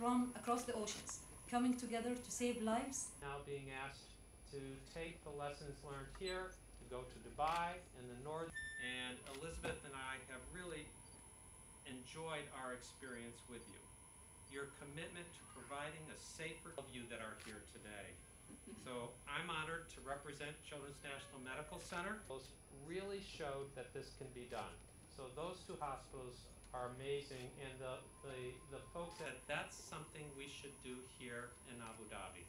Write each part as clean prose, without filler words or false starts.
from across the oceans, coming together to save lives. Now being asked to take the lessons learned here, to go to Dubai and the North. And Elizabeth and I have really enjoyed our experience with you. Your commitment to providing a safer of you that are here today. So I'm honored to represent Children's National Medical Center. Those really showed that this can be done. So those two hospitals are amazing, and the folks said that's something we should do here in Abu Dhabi.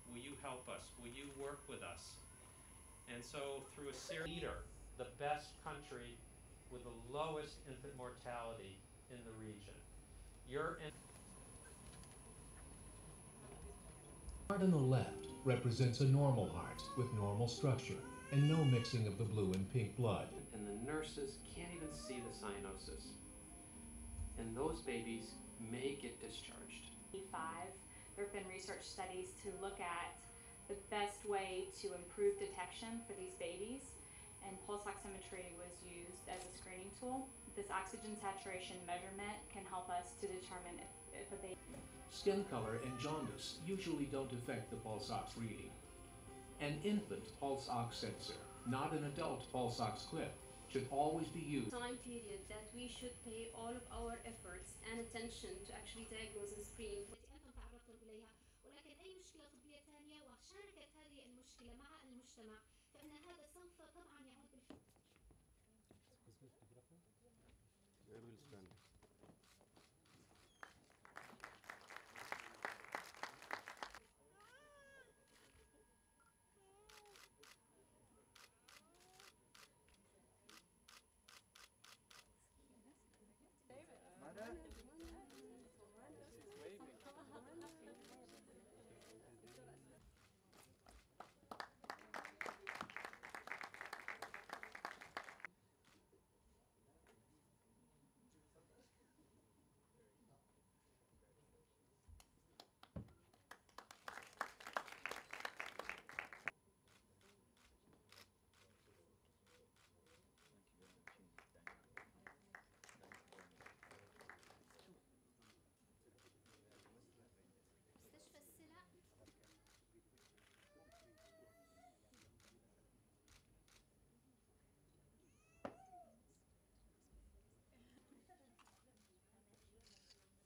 Will you help us? Will you work with us? And so through a series leader, the best country with the lowest infant mortality in the region. The heart on the left represents a normal heart with normal structure and no mixing of the blue and pink blood. And the nurses can't even see the cyanosis. And those babies may get discharged. There have been research studies to look at the best way to improve detection for these babies, and pulse oximetry was used as a screening tool. This oxygen saturation measurement can help us to determine if a baby... Skin color and jaundice usually don't affect the pulse ox reading. An infant pulse ox sensor, not an adult pulse ox clip, should always be used. Time period that we should pay all of our efforts and attention to actually diagnose and screen. ولكن أي مشكلة طبية ثانية وشاركت هذه المشكلة مع المجتمع فإن هذا سوف طبعا يعود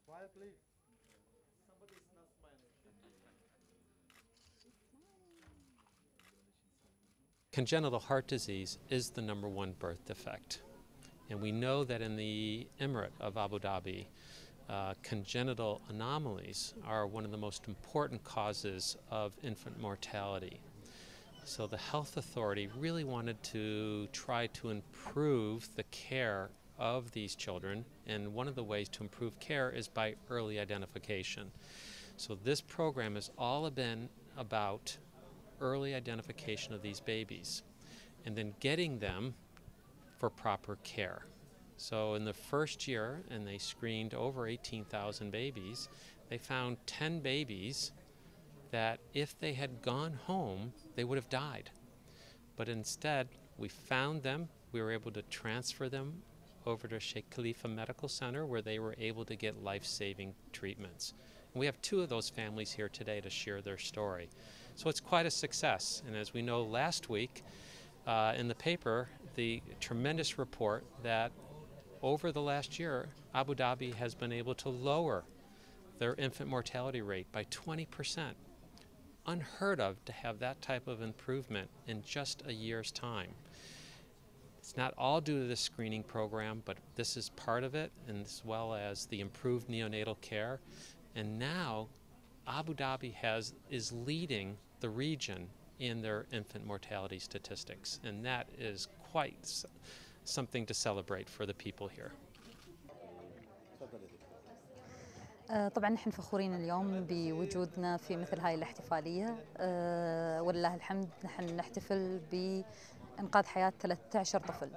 Smile, please. Somebody is not smiling. Congenital heart disease is the #1 birth defect. And we know that in the Emirate of Abu Dhabi, congenital anomalies are one of the most important causes of infant mortality. So the health authority really wanted to try to improve the care of these children, and one of the ways to improve care is by early identification. So this program has all been about early identification of these babies and then getting them for proper care. So in the first year, and they screened over 18,000 babies, they found 10 babies that if they had gone home, they would have died. But instead, we found them, we were able to transfer them over to Sheikh Khalifa Medical Center, where they were able to get life-saving treatments. And we have 2 of those families here today to share their story. So it's quite a success. And as we know last week in the paper, the tremendous report that over the last year, Abu Dhabi has been able to lower their infant mortality rate by 20%. Unheard of to have that type of improvement in just a year's time. It's not all due to the screening program, but this is part of it, and as well as the improved neonatal care. And now Abu Dhabi is leading the region in their infant mortality statistics, and that is quite something to celebrate for the people here. طبعا نحن فخورين اليوم بوجودنا في مثل هاي الاحتفالية، ولله الحمد نحن نحتفل بإنقاذ حياة 13 طفل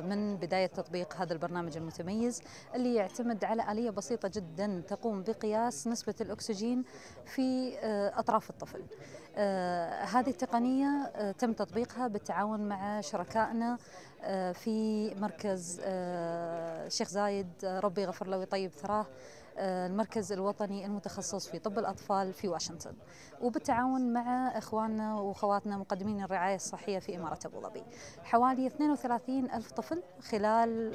من بداية تطبيق هذا البرنامج المتميز اللي يعتمد على آلية بسيطة جدا تقوم بقياس نسبة الأكسجين في أطراف الطفل. هذه التقنية تم تطبيقها بالتعاون مع شركائنا في مركز الشيخ زايد، ربي يغفر له ويطيب ثراه، المركز الوطني المتخصص في طب الأطفال في واشنطن، وبالتعاون مع إخواننا وأخواتنا مقدمين الرعاية الصحية في إمارة أبو ظبي. حوالي 32 ألف طفل خلال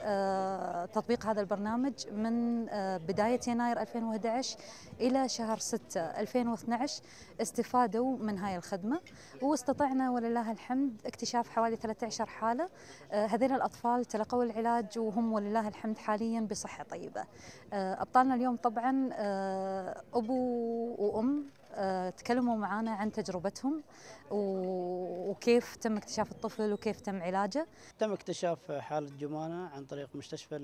تطبيق هذا البرنامج من بداية يناير 2011 إلى شهر 6 2012 استفادوا من هاي الخدمة، واستطعنا ولله الحمد اكتشاف حوالي 13 حالة. هذين الأطفال تلقوا العلاج وهم ولله الحمد حاليا بصحة طيبة. أبطالنا اليوم طبعا أبو وأم تكلموا معنا عن تجربتهم وكيف تم اكتشاف الطفل وكيف تم علاجه. تم اكتشاف حالة جمانة عن طريق مستشفى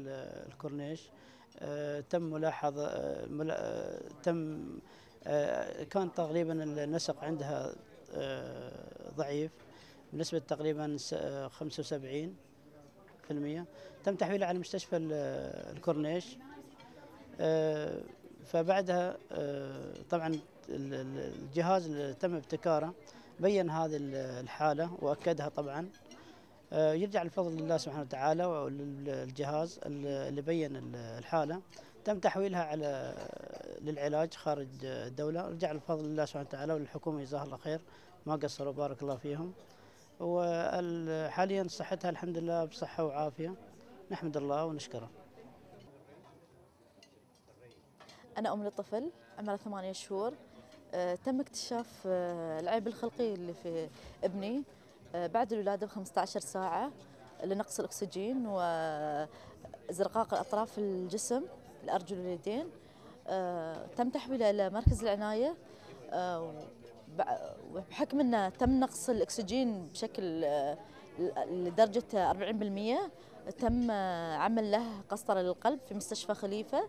الكورنيش. تم ملاحظة تم كان تقريبا النسق عندها ضعيف بنسبة تقريبا 75%. تم تحويلها على مستشفى الكورنيش. فبعدها طبعا الجهاز اللي تم ابتكاره بين هذه الحالة وأكدها طبعا. يرجع الفضل لله سبحانه وتعالى وللجهاز اللي بين الحالة. تم تحويلها على للعلاج خارج الدولة. رجع الفضل لله سبحانه وتعالى وللحكومة جزاها الله خير، ما قصروا بارك الله فيهم. وحاليا صحتها الحمد لله بصحة وعافية، نحمد الله ونشكره. أنا أم لطفل عمره 8 شهور. تم اكتشاف العيب الخلقي اللي في ابني بعد الولادة ب15 ساعة لنقص الأكسجين وزرقاق الأطراف الجسم، الأرجل واليدين. تم تحويله إلى مركز العناية، بحكم أنه تم نقص الأكسجين بشكل لدرجة 40%. تم عمل له قسطرة للقلب في مستشفى خليفة،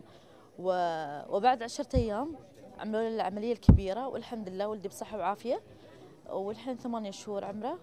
وبعد 10 أيام عملوا له العملية الكبيرة، والحمد لله ولدي بصحة وعافية، والحين 8 شهور عمره.